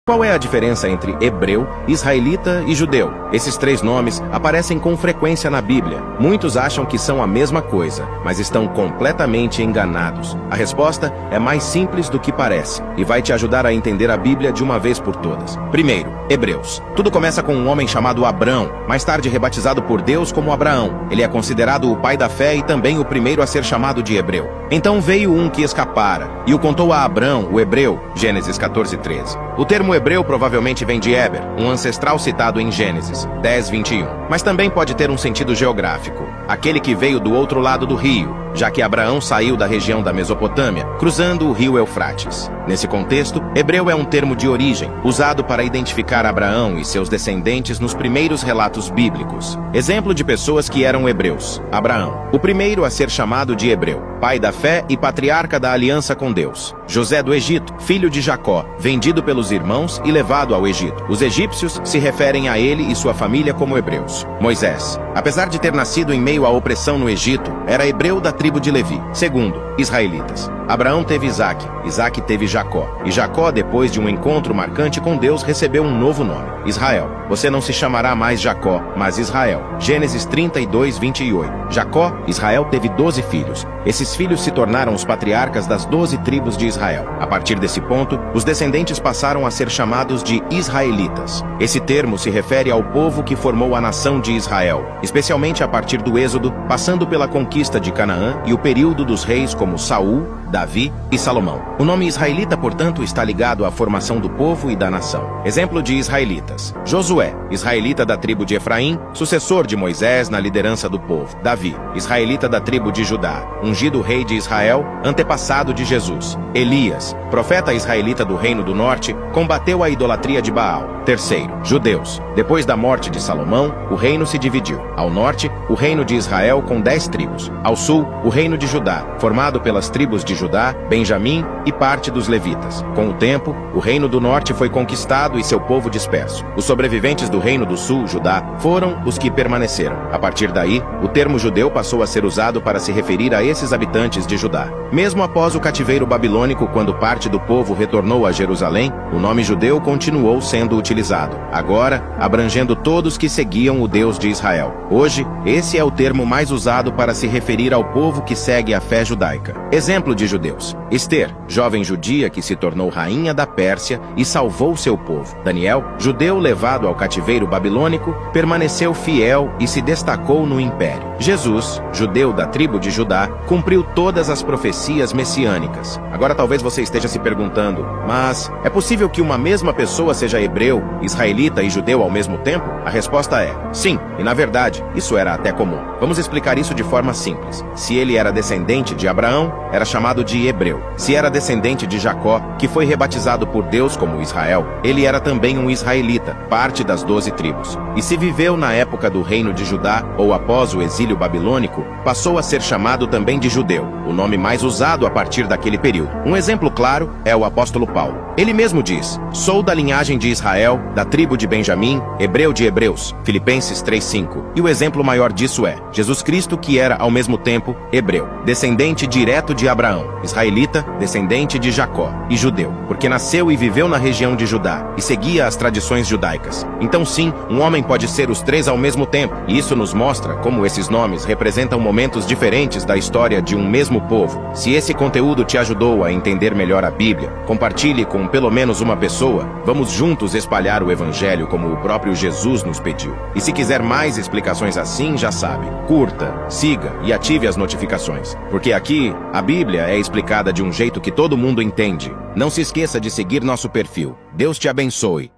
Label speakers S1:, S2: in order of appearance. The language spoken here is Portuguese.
S1: Qual é a diferença entre hebreu, israelita e judeu? Esses três nomes aparecem com frequência na Bíblia. Muitos acham que são a mesma coisa, mas estão completamente enganados. A resposta é mais simples do que parece e vai te ajudar a entender a Bíblia de uma vez por todas. Primeiro, hebreus. Tudo começa com um homem chamado Abrão, mais tarde rebatizado por Deus como Abraão. Ele é considerado o pai da fé e também o primeiro a ser chamado de hebreu. Então veio um que escapara e o contou a Abrão, o hebreu, Gênesis 14:13. O termo hebreu provavelmente vem de Éber, um ancestral citado em Gênesis 10:21. Mas também pode ter um sentido geográfico, aquele que veio do outro lado do rio, já que Abraão saiu da região da Mesopotâmia, cruzando o rio Eufrates. Nesse contexto, hebreu é um termo de origem, usado para identificar Abraão e seus descendentes nos primeiros relatos bíblicos. Exemplo de pessoas que eram hebreus: Abraão, o primeiro a ser chamado de hebreu, pai da fé e patriarca da aliança com Deus. José do Egito, filho de Jacó, vendido pelos irmãos e levado ao Egito. Os egípcios se referem a ele e sua família como hebreus. Moisés, apesar de ter nascido em meio à opressão no Egito, era hebreu da tribo de Levi. Segundo, israelitas. Abraão teve Isaque, Isaque teve Jacó, e Jacó, depois de um encontro marcante com Deus, recebeu um novo nome, Israel. Você não se chamará mais Jacó, mas Israel. Gênesis 32:28. Jacó, Israel, teve 12 filhos. Esses filhos se tornaram os patriarcas das 12 tribos de Israel. A partir desse ponto, os descendentes passaram a ser chamados de israelitas. Esse termo se refere ao povo que formou a nação de Israel, especialmente a partir do Êxodo, passando pela conquista de Canaã e o período dos reis como Saul, Davi e Salomão. O nome israelita, portanto, está ligado à formação do povo e da nação. Exemplo de israelitas: Josué, israelita da tribo de Efraim, sucessor de Moisés na liderança do povo. Davi, israelita da tribo de Judá, ungido rei de Israel, antepassado de Jesus. Elias, profeta israelita do reino do norte, combateu a idolatria de Baal. Terceiro, judeus. Depois da morte de Salomão, o reino se dividiu. Ao norte, o reino de Israel com 10 tribos. Ao sul, o reino de Judá, formado pelas tribos de Judá, Benjamim e parte dos levitas. Com o tempo, o reino do norte foi conquistado e seu povo disperso. Os sobreviventes do reino do sul, Judá, foram os que permaneceram. A partir daí, o termo judeu passou a ser usado para se referir a esses habitantes de Judá. Mesmo após o cativeiro babilônico, quando parte do povo retornou a Jerusalém, o nome judeu continuou sendo utilizado, agora abrangendo todos que seguiam o Deus de Israel. Hoje, esse é o termo mais usado para se referir ao povo que segue a fé judaica. Exemplo de judeus: Ester, jovem judia que se tornou rainha da Pérsia e salvou seu povo. Daniel, judeu levado ao cativeiro babilônico, permaneceu fiel e se destacou no império. Jesus, judeu da tribo de Judá, cumpriu todas as profecias messiânicas. Agora talvez você esteja se perguntando: mas é possível que uma mesma pessoa seja hebreu, israelita e judeu ao mesmo tempo? A resposta é sim, e na verdade, isso era até comum. Vamos explicar isso de forma simples. Se ele era descendente de Abraão, era chamado de hebreu. Se era descendente de Jacó, que foi rebatizado por Deus como Israel, ele era também um israelita, parte das 12 tribos. E se viveu na época do reino de Judá, ou após o exílio babilônico, passou a ser chamado também de judeu, o nome mais usado a partir daquele período. Um exemplo claro é o apóstolo Paulo. Ele mesmo diz: sou da linhagem de Israel, da tribo de Benjamim, hebreu de hebreus, Filipenses 3:5. E o exemplo maior disso é Jesus Cristo, que era ao mesmo tempo hebreu, descendente direto de Abraão, israelita, descendente de Jacó e judeu, porque nasceu e viveu na região de Judá e seguia as tradições judaicas. Então sim, um homem pode ser os três ao mesmo tempo, e isso nos mostra como esses nomes representam momentos diferentes da história de um mesmo povo. Se esse conteúdo te ajudou a entender melhor a Bíblia, compartilhe com pelo menos uma pessoa. Vamos juntos espalhar o Evangelho como o próprio Jesus nos pediu. E se quiser mais explicações assim, já sabe, curta, siga e ative as notificações, porque aqui a Bíblia é explicada de um jeito que todo mundo entende. Não se esqueça de seguir nosso perfil. Deus te abençoe.